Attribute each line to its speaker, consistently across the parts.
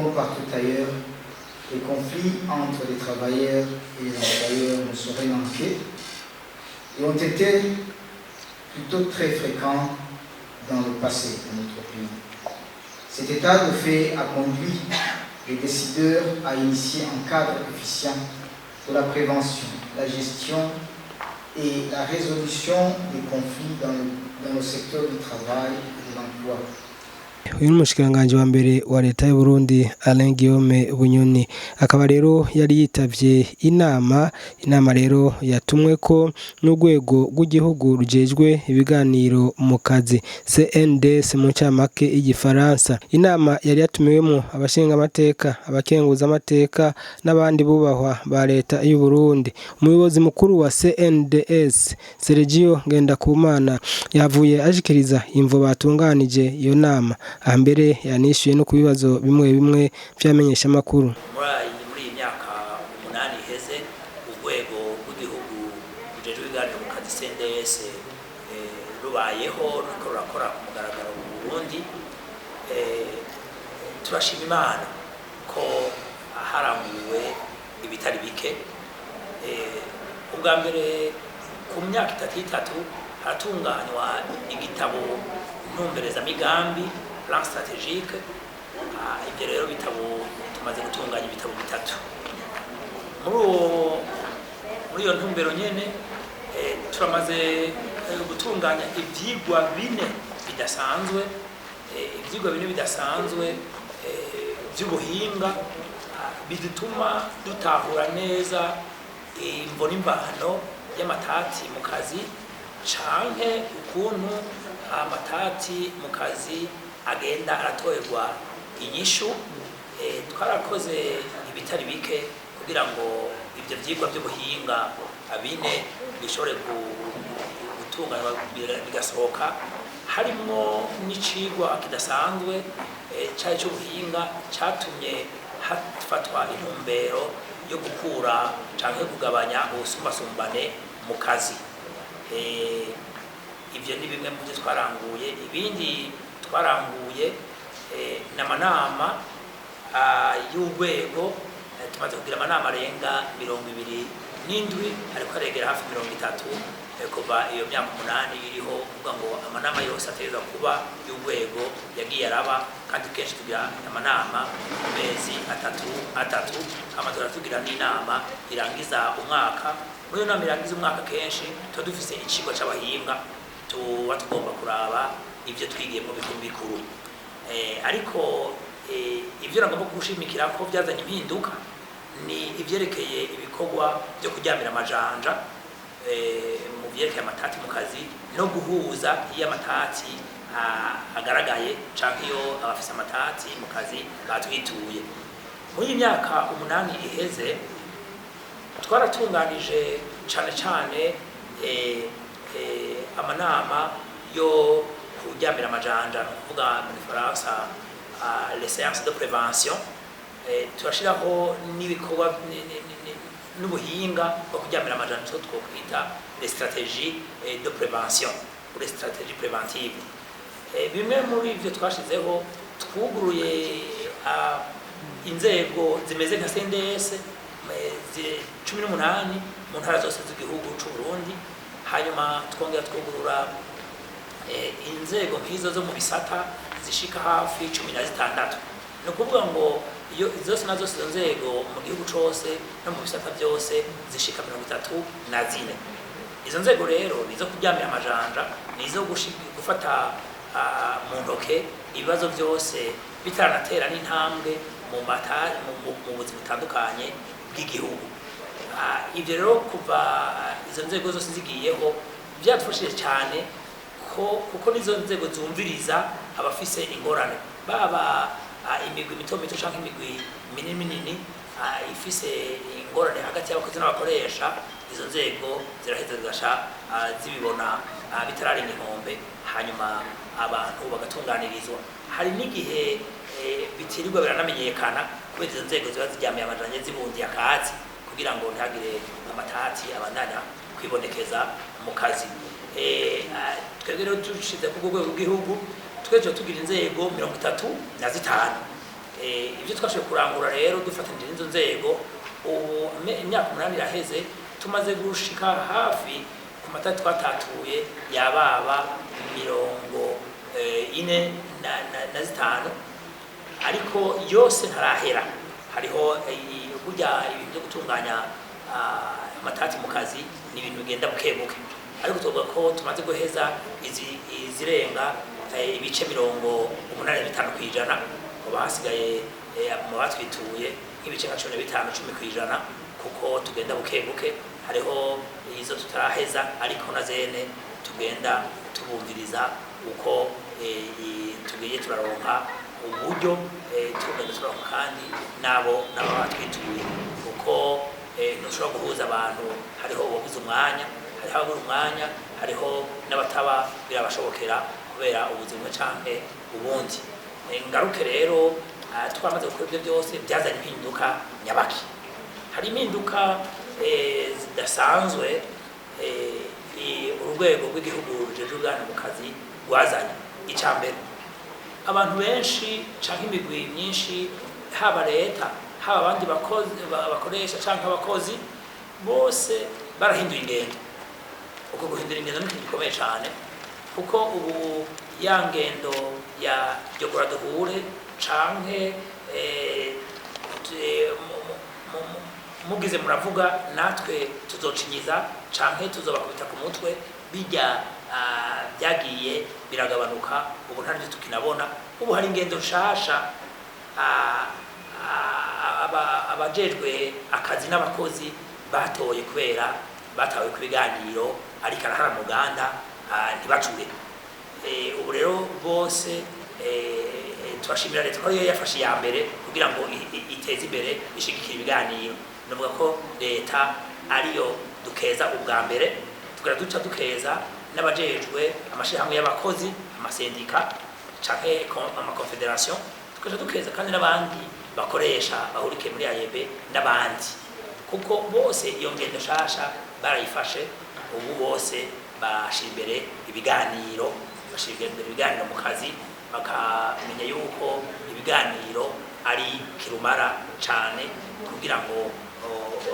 Speaker 1: comme partout ailleurs, les conflits entre les travailleurs et les employeurs ne sauraient manquer et ont été plutôt très fréquents dans le passé de notre pays. Cet état de fait a conduit les décideurs à initier un cadre efficient pour la prévention, la gestion et la résolution des conflits dans le secteur du travail et de l'emploi.
Speaker 2: Uyu n'umushikiranganji wa mbere wa leta y'u Burundi Alain Guillaume Bunyoni akaba rero yari yitavye inama rero yatumweko n'urwego rw'igihugu rujejwe ibiganiro mu kazi CNDS mu ncamake y'igifaransa. Inama yari yatumiwemo abashinga amateka, abakenguza amateka n'abandi bubahwa ba leta y'u Burundi. Umuyobozi mukuru wa CNDS Sergio Ngendakumana yavuye ashikiriza imvo batunganije iyo nama. Mbere yanishyuye no ku bibazo bimwe byamenyesha makuru.
Speaker 3: Muri iyi myaka 8 iheze urwego rw'igihugu rujejwe ibiganiro mu kazi CNDS rubayeho rurakora ku mugaragaro mu Burundi. Turashima Imana ko haranguwe ibitari bike. Ubwa mbere ku myaka 3 hatunganywa igitabo ntumbereza migambi plan stratégique. Ibyo rero bitabo tumaze gutunganya ibitabo 3. Muri iyo ntumbero nyene turamaze gutunganya ivyigwa 4 bidasanzwe, by'ubuhinga bidutuma dutahura neza imvo n'imbano y'amatati mu kazi canke ukuntu amatati mu kazi agenda aratorerwa inyishu. Twarakoze ibitari bike kugira ngo ibyo vyigwa by'ubuhinga 4 bishobore gutunganywa bigasohoka, harimo n'icigwa kidasanzwe cyari cy'ubuhinga catumye hafatwa intumbero yo gukura canke kugabanya ubusumbasumbane mu kazi. Ibyo ni bimwe mu byo twaranguye. Ibindi twaranguye n'amanama y'urwego. Tumaze kugira amanama arenga 27 ariko aregera hafi 30 kuva iyo myaka 8 iriho, kuvuga ngo amanama yose ategerezwa kuba y'urwego yagiye araba, kandi kenshi tugira amanama mu mezi 3 amatora tugira n'inama irangiza umwaka. Muri nama irangiza umwaka kenshi tuba dufise ikigo c'abahinga tuba tugomba kuraba ibyo twigiye mu bikuru. Ariko ibyo nagomba gushimikira ko byazanye impinduka ni ivyerekeye ibikorwa byo kuryamira amajanja mu vyerekeye amatati mu kazi no guhuza iyo amatati agaragaye canke iyo abafise amatati mu kazi batwituye. Muri iyi myaka 8 iheze twaratunganije cane amanama yo kuryamira amajanja, kuvuga mu Faransa les séances de prévention. Turashiraho n'ibikorwa n'ubuhinga bwo kuryamira amajanja twokwita les stratégies de prévention ou les stratégies préventives. Bimwe muri ivyo twashizeho, twuguruye inzego zimeze nka CNDS 18 mu ntara zose z'igihugu c'u Burundi. Hanyuma twongera twugurura inzego nk'izo zo mu bisata zishika hafi 16. Ni ukuvuga ngo iyo zose nazo izo nzego mu gihugu cose no mu bisata byose zishika 34. Izo nzego rero nizo kuryamira amajanja, nizo gufata mu ntoke ibibazo byose bitaranatera n'intambwe mu buzima butandukanye bw'igihugu. Ibyo rero kuva izo nzego zose zigiyeho byadufashije cyane kuko nizo nzego zumviriza abafise ingorane, baba imigwi mito canke imigwi minini ifise ingorane hagati y'abakozi n'abakoresha. Izo nzego ziraheza zigasha zibibona bitararenga inkombe, hanyuma abantu bagatunganirizwa. Hari n'igihe bitirirwa biranamenyekana kubera izo nzego ziba ziryamiye amajanja zibundiye akatsi kugira ngo ntihagire amatati abandanya kwibonekeza mu kazi. Twebwe rero dushize ku rwego rw'igihugu twejo tugira inzego 35 ibyo twashoboye kurangura rero dufatanyije n'izo nzego ubu imyaka 8 iraheze tumaze gushika hafi ku matati twatatuye yababa 45 ariko yose ntarahera. Hariho burya ibintu byo gutunganya amatati mu kazi ni ibintu bigenda bukebuke, ariko tuvuga ko tumaze guheza izirenga ibice 85% ubu hasigaye mu batwituye nk'ibice 15-10% kuko tugenda bukebuke. Hariho izo tutaraheza ariko na zene tugenda tubumviriza uko tugiye turaronka uburyo tugenda turaronka kandi nabo batwituye kuko ntushobora guhuza abantu. Hariho ubuze umwanya, hariho abura umwanya, hariho n'abataba birabashobokera kubera ubuzima canke ubundi. Ngaruke rero twamaze gukora ibyo byose byazanye impinduka nyabaki. Hari impinduka zidasanzwe urwego rw'igihugu rujejwe ubwana mu kazi rwazanye. Icambere, abantu benshi canke imigwi myinshi, haba leta haba abandi bakoresha canke abakozi, bose barahinduye ingendo. Uko guhindura ingendo ni ikintu gikomeye cyane kuko ubu ya ngendo ya Jogora duhure canke mugize muravuga natwe tuzocinyiza canke tuzobakubita ku mutwe, bijya byagiye biragabanuka. Ubu nta nibyo tukinabona. Ubu hari ingendo nshasha abajejwe akazi n'abakozi batoye kubera batawe ku biganiro ariko arahara muganda ntibacure. Ubu rero bose turashimira leta ko ariyo yafashe iya mbere kugira ngo iteze imbere ishigikira ibiganiro. Navuga ko leta ariyo dukeza ubwa mbere, tukara duca dukeza n'abajejwe amashirahamwe y'abakozi, amasendika canke amakonfederation, tukaja dukeza kandi n'abandi bakoresha bahurike muri AEB n'abandi, kuko bose iyo ngendo shasha barayifashe. Ubu bose bashira imbere ibiganiro mu kazi, bakamenya yuko ibiganiro ari kirumara cane kugira ngo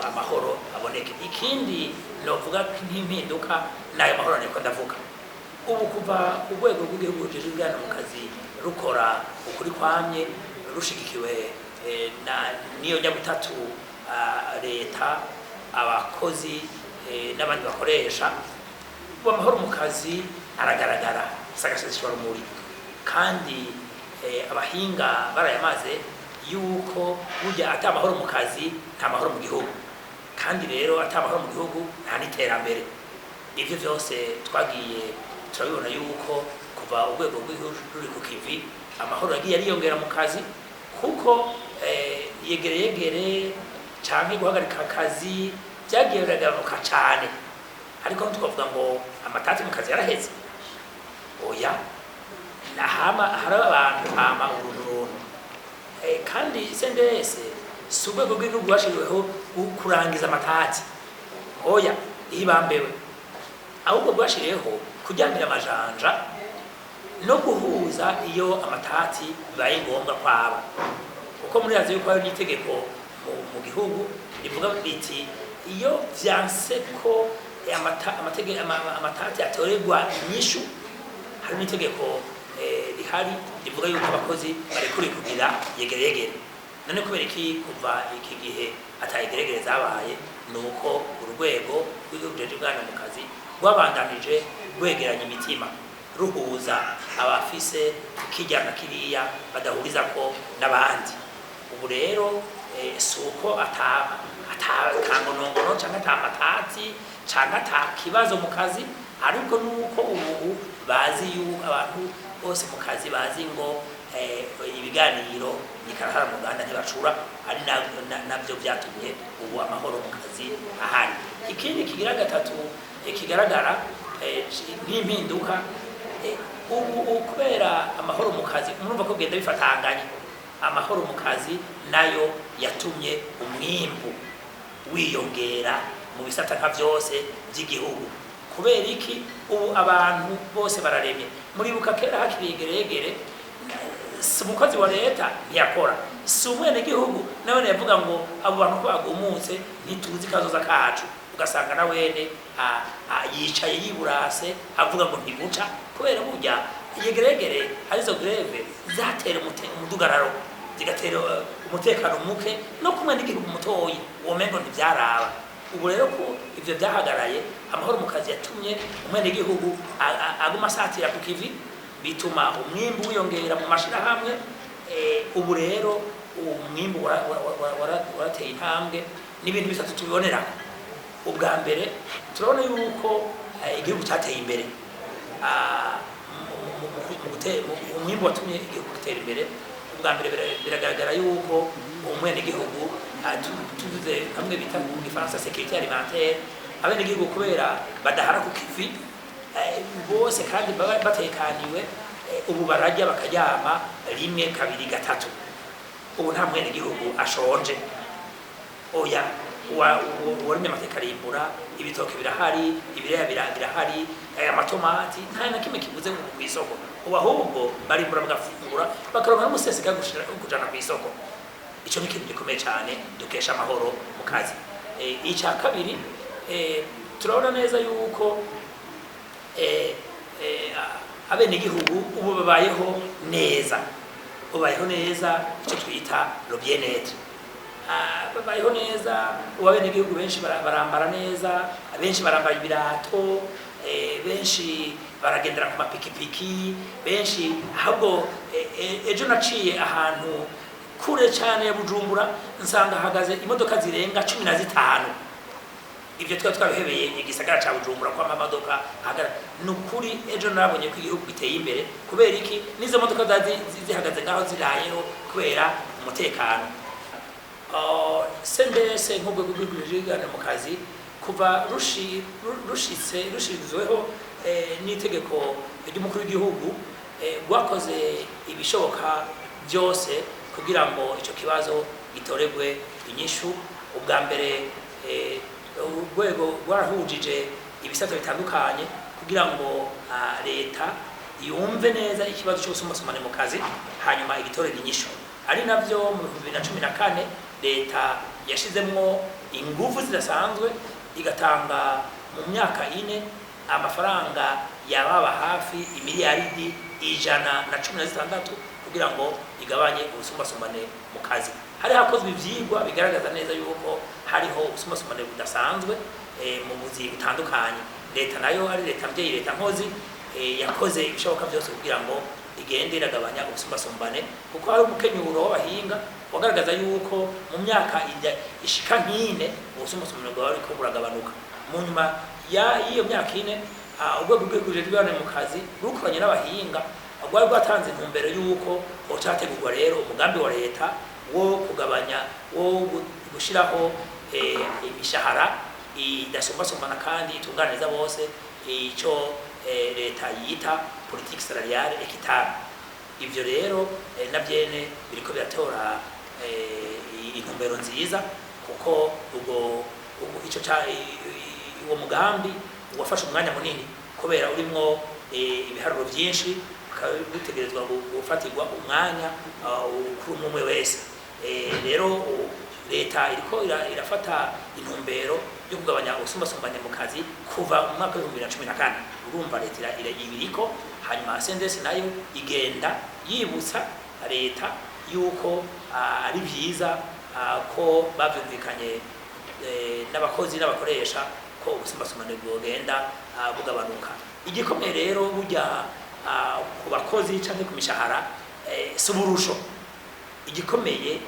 Speaker 3: amahoro aboneke. Ikindi novuga nk'impinduka nayo mahoro niko ndavuga. Ubu kuva urwego rw'igihugu rujejwe ubwana mu kazi rukora ukuri kwamye rushigikiwe niyo nyabutatu, leta, abakozi n'abandi bakoresha, amahoro mu kazi aragaragara sagaseseshwa rumuri. Kandi abahinga barayamaze yuko burya ata mahoro mu kazi nta mahoro mu gihugu, kandi rero ata mahoro mu gihugu nta n'iterambere. Ivyo vyose twagiye turabibona yuko kuva urwego rw'igihugu ruri ku kivi amahoro yagiye ariyongera mu kazi, kuko yegereye canke guhagarika akazi byagiye biragabanuka cane. Ariko tukavuga ngo amatati mu kazi yaraheze, oya, hari abantu hama uruntu. Kandi CNDS si urwego rw'igihugu rwashiriweho kurangiza amatati, oya, ihibambewe, ahubwo rwashiriweho kujyanira amajanja no guhuza iyo amatati bibaye ngombwa kwaba. Kuko muri yazo yuko hari n'itegeko mu gihugu rivuga riti iyo vyanse ko amatati atorerwa inyishu, hari n'itegeko rihari rivuga yuko abakozi barekuriye kugira yegereyegere. None kubera iki kuva iki gihe atayegeregere zabaye? Nuko urwego rw'igihugu rujejwe ubwana mu kazi rwabandanije rwegeranya imitima, ruhuza abafise kirya na kiriya badahuriza ko n'abandi. Ubu rero suko atakangonongono canke atamatati canke atakibazo mu kazi, ariko nuko ubu bazi yuko abantu bose mu kazi bazi ngo ibiganiro nikarahara mu Rwanda ntibacura, ari nabyo byatumye ubu amahoro mu kazi ahari. Ikindi kigira gatatu kigaragara nk'impinduka, ubu kubera amahoro mu kazi murumva ko genda bifatanganye. Amahoro mu kazi nayo yatumye umwimbu wiyongera mu bisata nka byose by'igihugu. Kubera iki? Ubu abantu bose bararemye. Muribuka kera hakiri yegeregere, umukozi wa leta ntiyakora, si umwene gihugu nawe yavuga ngo abo bantu ko bagumutse ntituzi kazoza kacu ugasanga nawene yicaye yiburase avuga ngo ntibuca kubera burya yegeregere arizo greve zatera umudugararo zigatera umutekano muke no kumwe n'igihugu mutoyi womengo ntivyaraba ubu rero ko ivyo byahagaraye amahoro mu kazi yatumye umwene gihugu aguma satira ku kivi bituma umwimbu wiyongera mu mashira hamwe ubu rero umwimbu warateye intambwe n'ibintu bitatu tubibonera ubwa mbere turabona yuko igihugu cyateye imbere umwimbu watumye igihugu gitera imbere ubwa mbere biragaragara yuko umwene gihugu tuvuze hamwe bita mu gifaransa sécurité alimentaire abene gihugu kubera badahara ku kivi bose kandi batekaniwe ubu barajya bakaryama rimwe kabiri gatatu ubu nta mwene gihugu ashonje oya warimye amateka arimbura ibitoke birahari ibireya birahari amatomati nta na kimwe kibuze ku isoko ubu ahubwo barimbura bagafungura bakaronka n'umuseseka kujana ku isoko ico ni ikintu gikomeye cyane dukesha amahoro mu kazi icya kabiri turabona neza yuko abene gihugu ubu babayeho neza icyo twita le bien-être babayeho neza ubu abene gihugu benshi barambara neza benshi barambara ibirato benshi baragendera ku mapikipiki benshi ahubwo ejo naciye ahantu kure cyane ya Bujumbura nsanga hagaze imodoka zirenga 15 ibyo twabihebeye igisagara ca Bujumbura kwa amamodoka hagara nukuri ejo narabonye ko igihugu giteye imbere kubera iki nizo modoka zihagaze ngaho zirayeho kubera umutekano sendese nk'ubwo rw'igurigana mu kazi kuva rushizweho n'itegeko ry'umukuru w'igihugu rwakoze ibishoboka byose kugira ngo ico kibazo gitoregwe inyishu ubwa mbere urwego rwarahujije ibisata bitandukanye kugira ngo leta yumve neza ikibazo cy'ubusumbasumbane mu kazi hanyuma igitorera inyishu ari navyo mu 2014 leta yashizemwo ingufu zidasanzwe igatanga mu myaka 4 amafaranga yababa hafi imiliyaridi 116 kugira ngo igabanye ubusumbasumbane mu kazi hari hakozwe ivyigwa bigaragaza neza yuko hariho ubusumbasumbane budasanzwe mu buzi butandukanye leta nayo ari leta mvyeyi leta nkozi yakoze ibishoboka byose kugira ngo igende iragabanya ubusumbasumbane kuko hari umukenyuro w'abahinga wagaragaza yuko mu myaka ishika nk'ine ubusumbasumbane bwari ko buragabanuka mu nyuma y'iyo myaka 4 urwego rw'igurigana mu kazi rukoranye n'abahinga rwari rwatanze intumbero yuko ucategurwa rero umugambi wa leta wo kugabanya wo gushiraho imishahara idasumbasumbana kandi itunganiriza bose ico leta yita politique salariale équitable ivyo rero navyene biriko biratora intumbero nziza kuko ico uwo mugambi wafashe umwanya munini kubera urimwo ibiharuro byinshi bitegerezwa gufatirwa umwanya kuri umwe wese rero leta iriko irafata intumbero yo kugabanya ubusumbasumbane mu kazi kuva mu mwaka wa 2014 urumva leta iriko hanyuma sendesi nayo igenda yibutsa leta yuko ari byiza ko bavyumvikanye n'abakozi n'abakoresha ko ubusumbasumbane bwogenda bugabanuka igikomeye rero burya ku bakozi canke ku mishahara suburusho igikomeye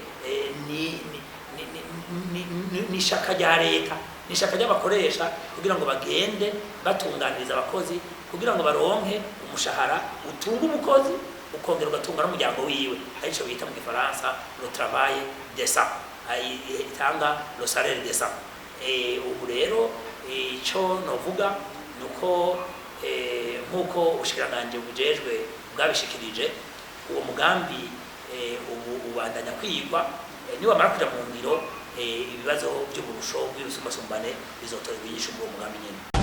Speaker 3: ni shaka rya leta ni shaka ry'abakoresha kugira ngo bagende batunganiriza abakozi kugira ngo baronke umushahara utunga umukozi ukongera ugatunga n'umuryango wiwe arico bita mu gifaransa le travail décent itanga le salaire décent ubu rero ico novuga nuko nkuko ubushikiranganje bujejwe bwabishikirije uwo mugambi ubu ubandanya kwigwa niba mara kuja mu ngiro ibibazo by'uburusho bw'ubusumbasumbane bizotorerwa inyishu mu mugambi nyene.